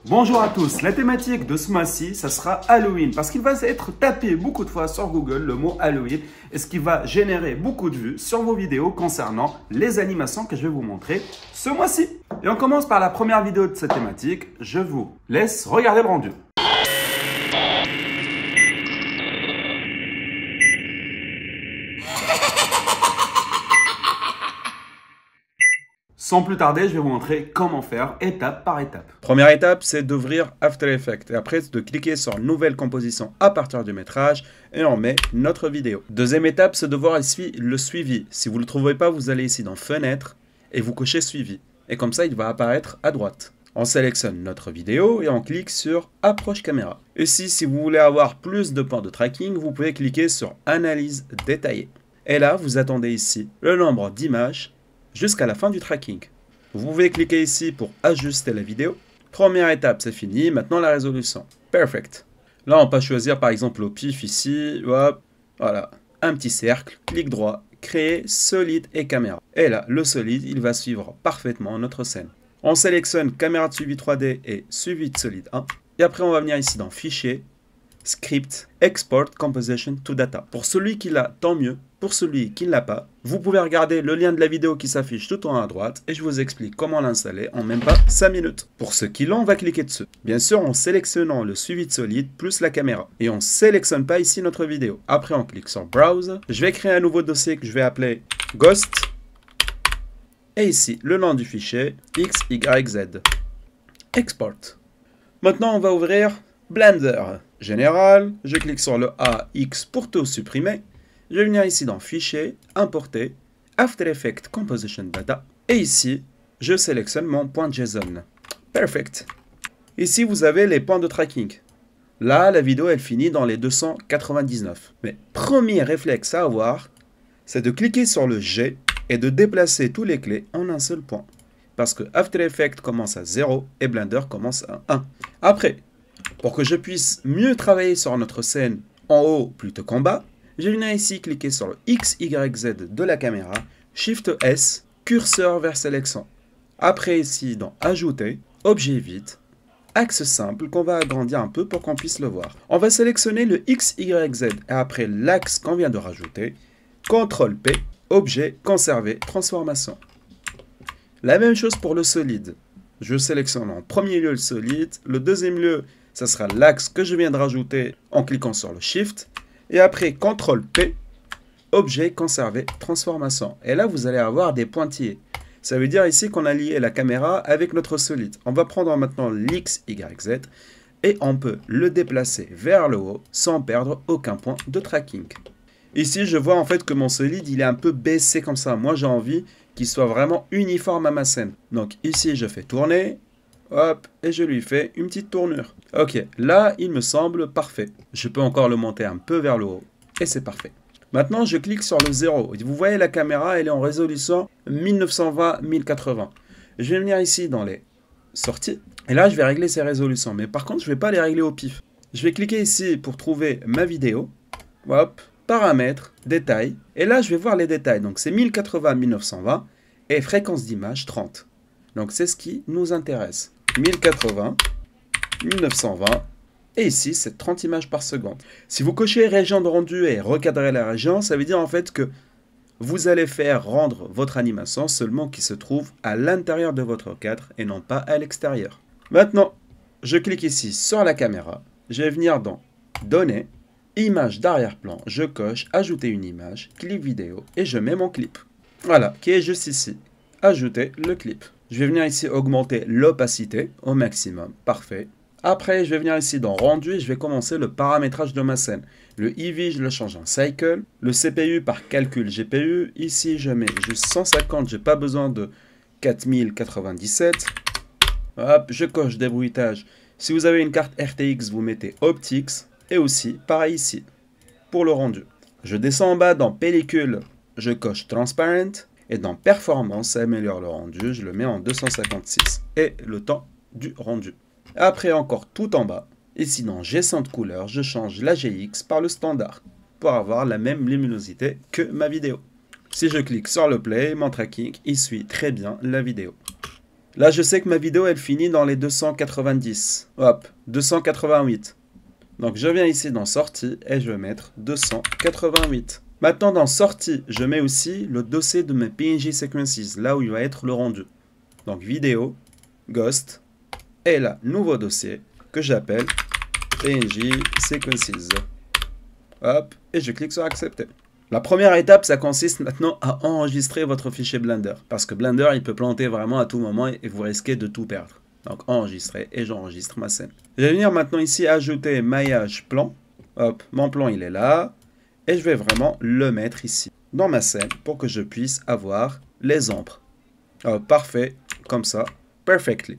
Bonjour à tous, la thématique de ce mois-ci, ça sera Halloween parce qu'il va être tapé beaucoup de fois sur Google le mot Halloween et ce qui va générer beaucoup de vues sur vos vidéos concernant les animations que je vais vous montrer ce mois-ci. Et on commence par la première vidéo de cette thématique, je vous laisse regarder le rendu. Sans plus tarder, je vais vous montrer comment faire étape par étape. Première étape, c'est d'ouvrir After Effects et après de cliquer sur Nouvelle composition à partir du métrage et on met notre vidéo. Deuxième étape, c'est de voir ici le suivi. Si vous ne le trouvez pas, vous allez ici dans Fenêtre et vous cochez Suivi. Et comme ça, il va apparaître à droite. On sélectionne notre vidéo et on clique sur Approche caméra. Ici, si vous voulez avoir plus de points de tracking, vous pouvez cliquer sur Analyse détaillée. Et là, vous attendez ici le nombre d'images jusqu'à la fin du tracking. Vous pouvez cliquer ici pour ajuster la vidéo. Première étape, c'est fini. Maintenant, la résolution. Perfect. Là, on peut choisir par exemple au pif ici. Hop, voilà. Un petit cercle. Clic droit. Créer solide et caméra. Et là, le solide, il va suivre parfaitement notre scène. On sélectionne caméra de suivi 3D et suivi de solide 1. Et après, on va venir ici dans Fichier, Script, Export Composition to Data. Pour celui qui l'a, tant mieux. Pour celui qui ne l'a pas, vous pouvez regarder le lien de la vidéo qui s'affiche tout en haut à droite et je vous explique comment l'installer en même pas 5 minutes. Pour ceux qui l'ont, on va cliquer dessus. Bien sûr, en sélectionnant le suivi de solide plus la caméra. Et on ne sélectionne pas ici notre vidéo. Après, on clique sur Browse. Je vais créer un nouveau dossier que je vais appeler Ghost. Et ici, le nom du fichier, XYZ. Export. Maintenant, on va ouvrir Blender. Général, je clique sur le A, X pour tout supprimer. Je vais venir ici dans Fichier, Importer, After Effects Composition Data. Et ici, je sélectionne mon point JSON. Perfect. Ici, vous avez les points de tracking. Là, la vidéo, elle finit dans les 299. Mais premier réflexe à avoir, c'est de cliquer sur le G et de déplacer tous les clés en un seul point. Parce que After Effects commence à 0 et Blender commence à 1. Après, pour que je puisse mieux travailler sur notre scène en haut plutôt qu'en bas, je vais venir ici cliquer sur le XYZ de la caméra, Shift S, curseur vers sélection. Après ici dans Ajouter, Objet vide, axe simple qu'on va agrandir un peu pour qu'on puisse le voir. On va sélectionner le XYZ et après l'axe qu'on vient de rajouter, CTRL P, Objet, Conserver, Transformation. La même chose pour le solide. Je sélectionne en premier lieu le solide, le deuxième lieu, ça sera l'axe que je viens de rajouter en cliquant sur le Shift. Et après, CTRL P, Objet, Conserver, Transformation. Et là, vous allez avoir des pointillés. Ça veut dire ici qu'on a lié la caméra avec notre solide. On va prendre maintenant l'XYZ et on peut le déplacer vers le haut sans perdre aucun point de tracking. Ici, je vois en fait que mon solide, il est un peu baissé comme ça. Moi, j'ai envie qu'il soit vraiment uniforme à ma scène. Donc ici, je fais tourner. Hop, et je lui fais une petite tournure. Ok, là, il me semble parfait. Je peux encore le monter un peu vers le haut. Et c'est parfait. Maintenant, je clique sur le 0. Vous voyez, la caméra, elle est en résolution 1920-1080. Je vais venir ici dans les sorties. Et là, je vais régler ces résolutions. Mais par contre, je ne vais pas les régler au pif. Je vais cliquer ici pour trouver ma vidéo. Hop, paramètres, détails. Et là, je vais voir les détails. Donc, c'est 1080-1920 et fréquence d'image 30. Donc, c'est ce qui nous intéresse. 1080, 1920, et ici, c'est 30 images par seconde. Si vous cochez région de rendu et recadrez la région, ça veut dire en fait que vous allez faire rendre votre animation seulement qui se trouve à l'intérieur de votre cadre et non pas à l'extérieur. Maintenant, je clique ici sur la caméra, je vais venir dans Données, Image d'arrière-plan, je coche Ajouter une image, clip vidéo, et je mets mon clip. Voilà, qui est juste ici. Ajouter le clip. Je vais venir ici augmenter l'opacité au maximum. Parfait. Après, je vais venir ici dans Rendu et je vais commencer le paramétrage de ma scène. Le EV, je le change en Cycle. Le CPU par calcul GPU. Ici, je mets juste 150. Je n'ai pas besoin de 4097. Hop, je coche débruitage. Si vous avez une carte RTX, vous mettez Optics. Et aussi, pareil ici, pour le rendu. Je descends en bas dans Pellicule. Je coche Transparent. Et dans Performance, ça améliore le rendu, je le mets en 256 et le temps du rendu. Après encore tout en bas, ici dans Gestion de couleur, je change la GX par le standard pour avoir la même luminosité que ma vidéo. Si je clique sur le play, mon tracking, il suit très bien la vidéo. Là, je sais que ma vidéo, elle finit dans les 290. Hop, 288. Donc, je viens ici dans Sortie et je vais mettre 288. Maintenant, dans Sortie, je mets aussi le dossier de mes PNG Sequences, là où il va être le rendu. Donc, Vidéo, Ghost, et là, nouveau dossier que j'appelle PNG Sequences. Hop, et je clique sur Accepter. La première étape, ça consiste maintenant à enregistrer votre fichier Blender. Parce que Blender, il peut planter vraiment à tout moment et vous risquez de tout perdre. Donc enregistrer et j'enregistre ma scène. Je vais venir maintenant ici ajouter maillage plan. Hop, mon plan il est là. Et je vais vraiment le mettre ici dans ma scène pour que je puisse avoir les ombres. Hop, parfait, comme ça, perfectly.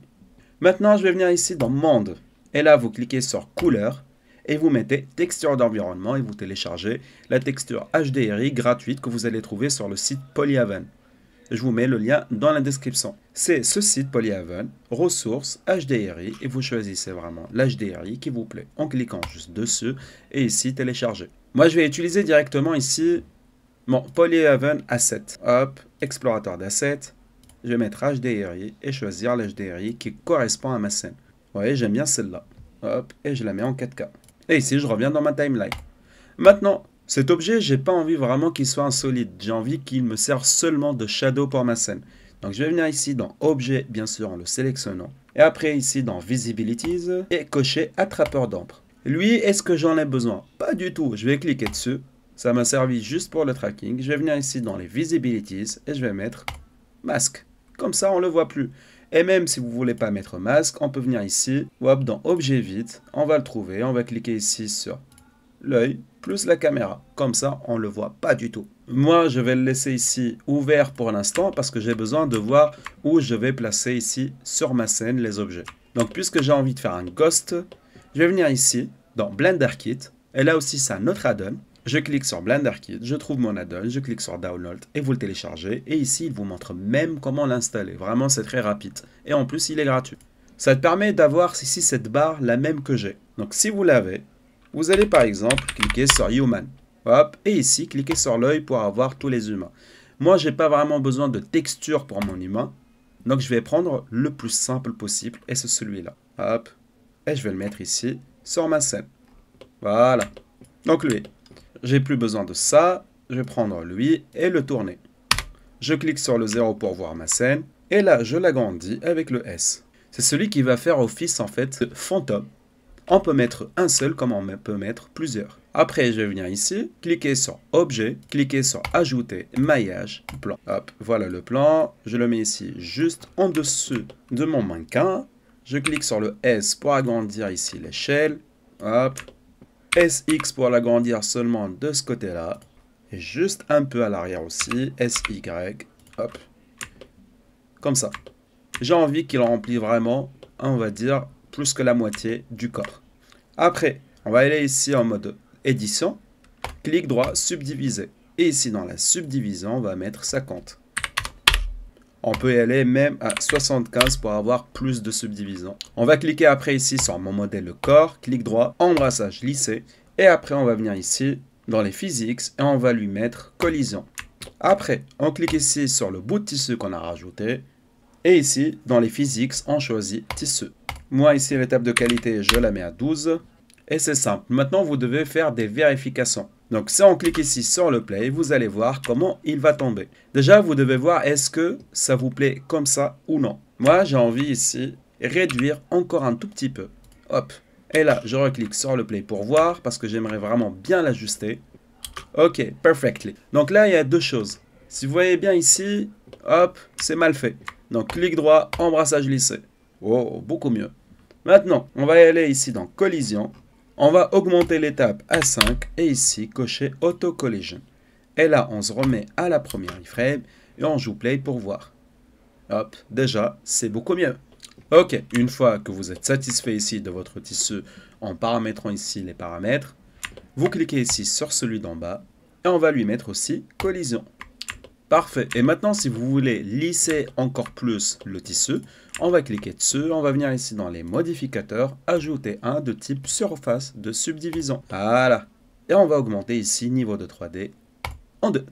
Maintenant, je vais venir ici dans Monde. Et là, vous cliquez sur Couleur. Et vous mettez texture d'environnement et vous téléchargez la texture HDRI gratuite que vous allez trouver sur le site Polyhaven. Je vous mets le lien dans la description. C'est ce site Polyhaven, ressources, HDRI, et vous choisissez vraiment l'HDRI qui vous plaît en cliquant juste dessus et ici télécharger. Moi je vais utiliser directement ici mon Polyhaven Asset. Hop, explorateur d'assets. Je vais mettre HDRI et choisir l'HDRI qui correspond à ma scène. Vous voyez, j'aime bien celle-là. Hop, et je la mets en 4K. Et ici, je reviens dans ma timeline. Maintenant, cet objet, j'ai pas envie vraiment qu'il soit insolite. J'ai envie qu'il me serve seulement de shadow pour ma scène. Donc, je vais venir ici dans Objet, bien sûr, en le sélectionnant. Et après, ici, dans Visibilities, et cocher Attrapeur d'ombre. Lui, est-ce que j'en ai besoin? Pas du tout. Je vais cliquer dessus. Ça m'a servi juste pour le tracking. Je vais venir ici dans les Visibilities, et je vais mettre Masque. Comme ça, on ne le voit plus. Et même si vous ne voulez pas mettre masque, on peut venir ici, hop, dans Objet vide, on va le trouver, on va cliquer ici sur l'œil, plus la caméra. Comme ça, on ne le voit pas du tout. Moi, je vais le laisser ici ouvert pour l'instant parce que j'ai besoin de voir où je vais placer ici sur ma scène les objets. Donc, puisque j'ai envie de faire un ghost, je vais venir ici, dans Blender Kit, et là aussi, c'est un autre add-on. Je clique sur Blender Kit, je trouve mon add-on, je clique sur Download et vous le téléchargez. Et ici, il vous montre même comment l'installer. Vraiment, c'est très rapide. Et en plus, il est gratuit. Ça te permet d'avoir ici cette barre, la même que j'ai. Donc, si vous l'avez, vous allez par exemple cliquer sur Human. Hop, et ici, cliquez sur l'œil pour avoir tous les humains. Moi, j'ai pas vraiment besoin de texture pour mon humain. Donc, je vais prendre le plus simple possible et c'est celui-là. Hop, et je vais le mettre ici sur ma scène. Voilà. Donc, lui. J'ai plus besoin de ça, je vais prendre lui et le tourner. Je clique sur le 0 pour voir ma scène, et là je l'agrandis avec le S. C'est celui qui va faire office en fait de fantôme. On peut mettre un seul comme on peut mettre plusieurs. Après je vais venir ici, cliquer sur Objet, cliquer sur Ajouter, Maillage, Plan. Hop, voilà le plan, je le mets ici juste en dessous de mon mannequin. Je clique sur le S pour agrandir ici l'échelle. Hop. SX pour l'agrandir seulement de ce côté-là. Et juste un peu à l'arrière aussi. SY. Hop. Comme ça. J'ai envie qu'il remplit vraiment, on va dire, plus que la moitié du corps. Après, on va aller ici en mode édition. Clic droit, subdiviser. Et ici dans la subdivision, on va mettre 50. On peut y aller même à 75 pour avoir plus de subdivision. On va cliquer après ici sur mon modèle corps, clic droit, embrassage lissé. Et après, on va venir ici dans les physiques et on va lui mettre collision. Après, on clique ici sur le bout de tissu qu'on a rajouté. Et ici, dans les physiques, on choisit tissu. Moi, ici, l'étape de qualité, je la mets à 12. Et c'est simple. Maintenant, vous devez faire des vérifications. Donc, si on clique ici sur le play, vous allez voir comment il va tomber. Déjà, vous devez voir est-ce que ça vous plaît comme ça ou non. Moi, j'ai envie ici réduire encore un tout petit peu. Hop. Et là, je reclique sur le play pour voir parce que j'aimerais vraiment bien l'ajuster. Ok, perfectly. Donc là, il y a deux choses. Si vous voyez bien ici, hop, c'est mal fait. Donc, clic droit, embrassage lissé. Oh, beaucoup mieux. Maintenant, on va y aller ici dans collision. On va augmenter l'étape à 5 et ici cocher Auto Collision. Et là, on se remet à la première iframe et on joue play pour voir. Hop, déjà, c'est beaucoup mieux. Ok, une fois que vous êtes satisfait ici de votre tissu en paramétrant ici les paramètres, vous cliquez ici sur celui d'en bas et on va lui mettre aussi collision. Parfait. Et maintenant, si vous voulez lisser encore plus le tissu, on va cliquer dessus. On va venir ici dans les modificateurs, ajouter un de type surface de subdivision. Voilà. Et on va augmenter ici niveau de 3D en 2.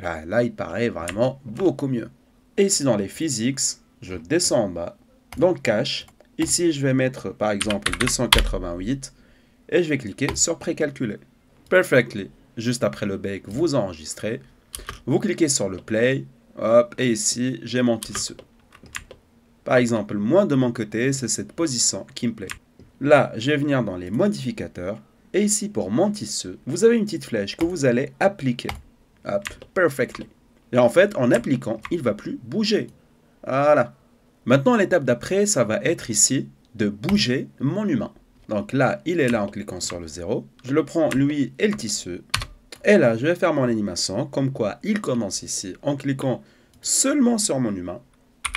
Là, il paraît vraiment beaucoup mieux. Et ici dans les physiques, Je descends en bas. Dans Cache, ici, je vais mettre par exemple 288 et je vais cliquer sur Précalculer. Perfectly. Juste après le bake, vous enregistrez. Vous cliquez sur le Play. Hop, et ici, j'ai mon tissu. Par exemple, moi de mon côté, c'est cette position qui me plaît. Là, je vais venir dans les modificateurs. Et ici, pour mon tissu, vous avez une petite flèche que vous allez appliquer. Hop, perfectly. Et en fait, en appliquant, il ne va plus bouger. Voilà. Maintenant, l'étape d'après, ça va être ici de bouger mon humain. Donc là, il est là en cliquant sur le 0. Je le prends, lui et le tissu. Et là, je vais faire mon animation, comme quoi il commence ici en cliquant seulement sur mon humain.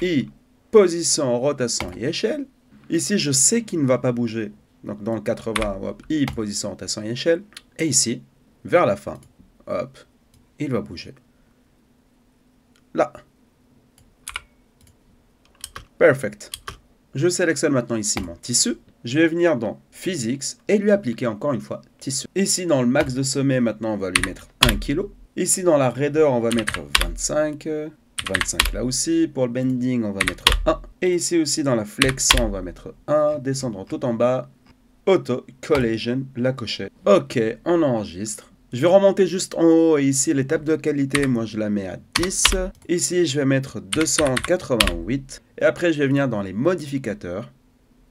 I, position, rotation et échelle. Ici, je sais qu'il ne va pas bouger. Donc dans le 80, hop, I, position, rotation et échelle. Et ici, vers la fin, hop, il va bouger. Là. Perfect. Je sélectionne maintenant ici mon tissu. Je vais venir dans Physics et lui appliquer encore une fois tissu. Ici dans le max de sommet, maintenant on va lui mettre 1 kg. Ici dans la raideur, on va mettre 25. 25 là aussi. Pour le bending, on va mettre 1. Et ici aussi dans la flexion, on va mettre 1. Descendant tout en bas. Auto Collision, la cochette. Ok, on enregistre. Je vais remonter juste en haut et ici l'étape de qualité, moi je la mets à 10. Ici je vais mettre 288. Et après je vais venir dans les modificateurs.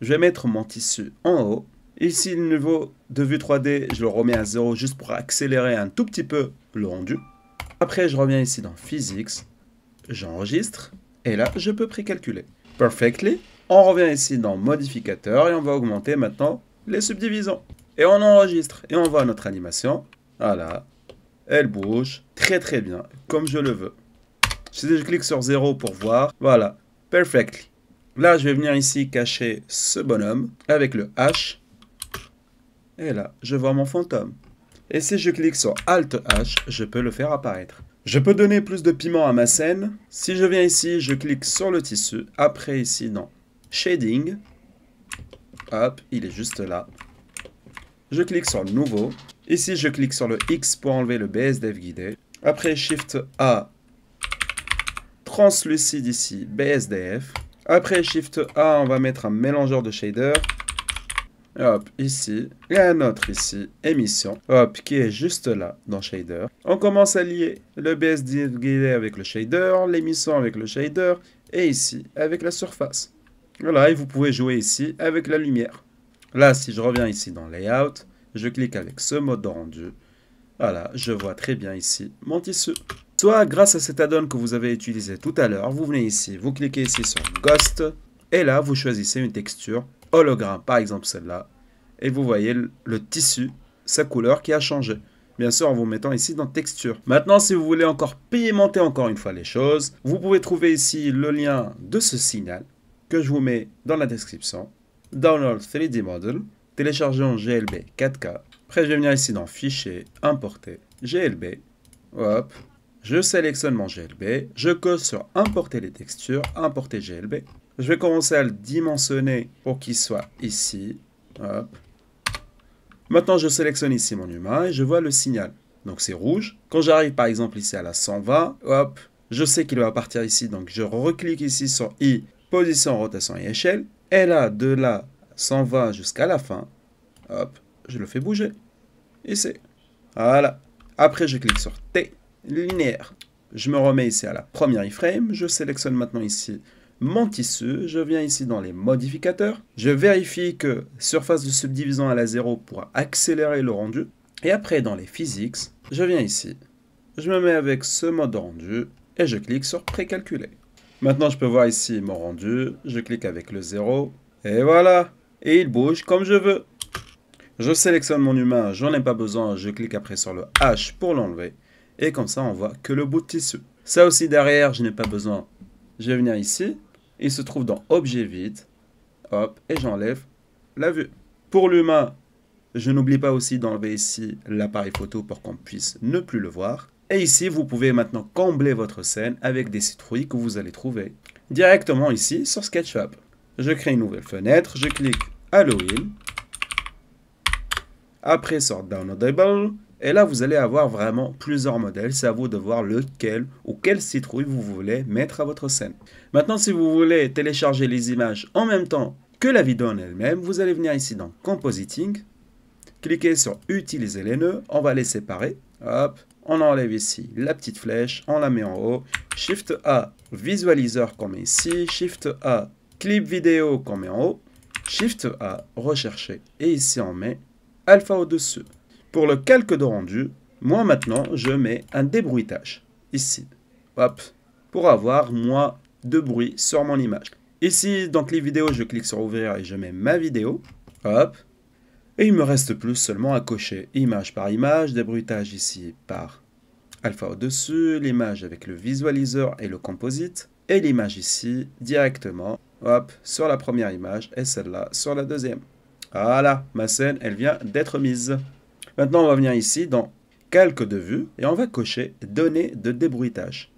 Je vais mettre mon tissu en haut. Ici le niveau de vue 3D, je le remets à 0 juste pour accélérer un tout petit peu le rendu. Après je reviens ici dans Physics. J'enregistre. Et là je peux précalculer. Perfectly. On revient ici dans modificateur et on va augmenter maintenant les subdivisions. Et on enregistre. Et on voit notre animation. Voilà, elle bouge très très bien, comme je le veux. Si je clique sur 0 pour voir, voilà, perfectly. Là, je vais venir ici cacher ce bonhomme avec le H. Et là, je vois mon fantôme. Et si je clique sur Alt H, je peux le faire apparaître. Je peux donner plus de piment à ma scène. Si je viens ici, je clique sur le tissu. Après ici, dans Shading. Hop, il est juste là. Je clique sur Nouveau. Ici, je clique sur le X pour enlever le BSDF guidé. Après, Shift A, translucide ici, BSDF. Après, Shift A, on va mettre un mélangeur de shader. Hop, ici. Et un autre ici, émission. Hop, qui est juste là, dans shader. On commence à lier le BSDF guidé avec le shader, l'émission avec le shader, et ici, avec la surface. Voilà, et vous pouvez jouer ici avec la lumière. Là, si je reviens ici dans Layout, je clique avec ce mode de rendu. Voilà, je vois très bien ici mon tissu. Soit grâce à cet add-on que vous avez utilisé tout à l'heure, vous venez ici, vous cliquez ici sur Ghost. Et là, vous choisissez une texture hologramme, par exemple celle-là. Et vous voyez le tissu, sa couleur qui a changé. Bien sûr, en vous mettant ici dans Texture. Maintenant, si vous voulez encore pimenter encore une fois les choses, vous pouvez trouver ici le lien de ce signal que je vous mets dans la description. Download 3D Model. Télécharger en GLB 4K. Après, je vais venir ici dans Fichier, Importer, GLB. Hop. Je sélectionne mon GLB. Je coche sur Importer les textures, Importer GLB. Je vais commencer à le dimensionner pour qu'il soit ici. Hop. Maintenant, je sélectionne ici mon humain et je vois le signal. Donc, c'est rouge. Quand j'arrive, par exemple, ici à la 120, hop, je sais qu'il va partir ici. Donc, je reclique ici sur I, position, rotation et échelle. Et là, de là, 120 jusqu'à la fin, hop, je le fais bouger. Ici. Voilà. Après, je clique sur T, linéaire. Je me remets ici à la première iframe. Je sélectionne maintenant ici mon tissu. Je viens ici dans les modificateurs. Je vérifie que surface de subdivision à la 0 pour accélérer le rendu. Et après, dans les physics, je viens ici. Je me mets avec ce mode de rendu et je clique sur précalculer. Maintenant, je peux voir ici mon rendu. Je clique avec le 0. Et voilà. Et il bouge comme je veux. Je sélectionne mon humain, j'en ai pas besoin, je clique après sur le H pour l'enlever. Et comme ça, on voit que le bout de tissu. Ça aussi derrière, je n'ai pas besoin. Je vais venir ici. Il se trouve dans Objet vide. Hop, et j'enlève la vue. Pour l'humain, je n'oublie pas aussi d'enlever ici l'appareil photo pour qu'on puisse ne plus le voir. Et ici, vous pouvez maintenant combler votre scène avec des citrouilles que vous allez trouver directement ici sur SketchUp. Je crée une nouvelle fenêtre, je clique Halloween. Après sur Downloadable. Et là, vous allez avoir vraiment plusieurs modèles. C'est à vous de voir lequel ou quelle citrouille vous voulez mettre à votre scène. Maintenant, si vous voulez télécharger les images en même temps que la vidéo en elle-même, vous allez venir ici dans Compositing, cliquez sur Utiliser les nœuds, on va les séparer. Hop, on enlève ici la petite flèche, on la met en haut. Shift A, visualiseur qu'on met ici. Shift A, clip vidéo qu'on met en haut. Shift A, rechercher. Et ici, on met alpha au-dessus. Pour le calque de rendu, moi maintenant, je mets un débruitage. Ici. Hop. Pour avoir moins de bruit sur mon image. Ici, dans les vidéos, je clique sur ouvrir et je mets ma vidéo. Hop. Et il me reste plus seulement à cocher image par image, débruitage ici par alpha au-dessus, l'image avec le visualiseur et le composite, et l'image ici directement, hop, sur la première image et celle-là sur la deuxième. Voilà, ma scène, elle vient d'être mise. Maintenant, on va venir ici dans calque de vue et on va cocher données de débruitage.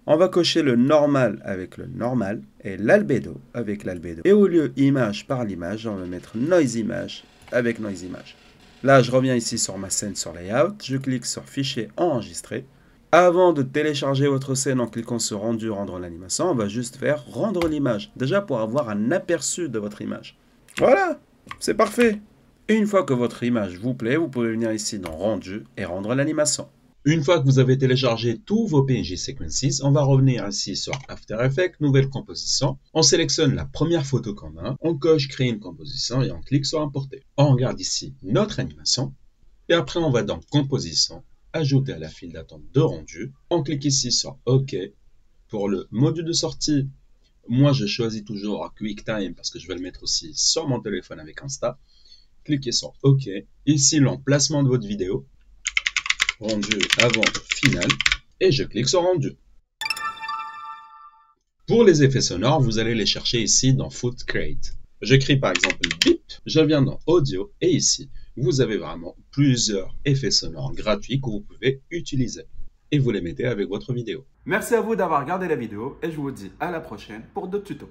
On va cocher le normal avec le normal et l'albédo avec l'albédo. Et au lieu image par l'image, on va mettre noise image avec noise image. Là, je reviens ici sur ma scène sur Layout. Je clique sur Fichier enregistrer. Avant de télécharger votre scène en cliquant sur Rendu, rendre l'animation, on va juste faire rendre l'image. Déjà pour avoir un aperçu de votre image. Voilà, c'est parfait. Et une fois que votre image vous plaît, vous pouvez venir ici dans Rendu et rendre l'animation. Une fois que vous avez téléchargé tous vos PNG Sequences, on va revenir ici sur After Effects, Nouvelle composition. On sélectionne la première photo qu'on a, on coche Créer une composition et on clique sur Importer. On regarde ici notre animation et après on va dans Composition, Ajouter à la file d'attente de rendu. On clique ici sur OK. Pour le module de sortie, moi je choisis toujours QuickTime parce que je vais le mettre aussi sur mon téléphone avec Insta. Cliquez sur OK. Ici l'emplacement de votre vidéo. Rendu avant final et je clique sur rendu. Pour les effets sonores, vous allez les chercher ici dans Foot Create. J'écris par exemple bip, je viens dans audio et ici vous avez vraiment plusieurs effets sonores gratuits que vous pouvez utiliser et vous les mettez avec votre vidéo. Merci à vous d'avoir regardé la vidéo et je vous dis à la prochaine pour d'autres tutos.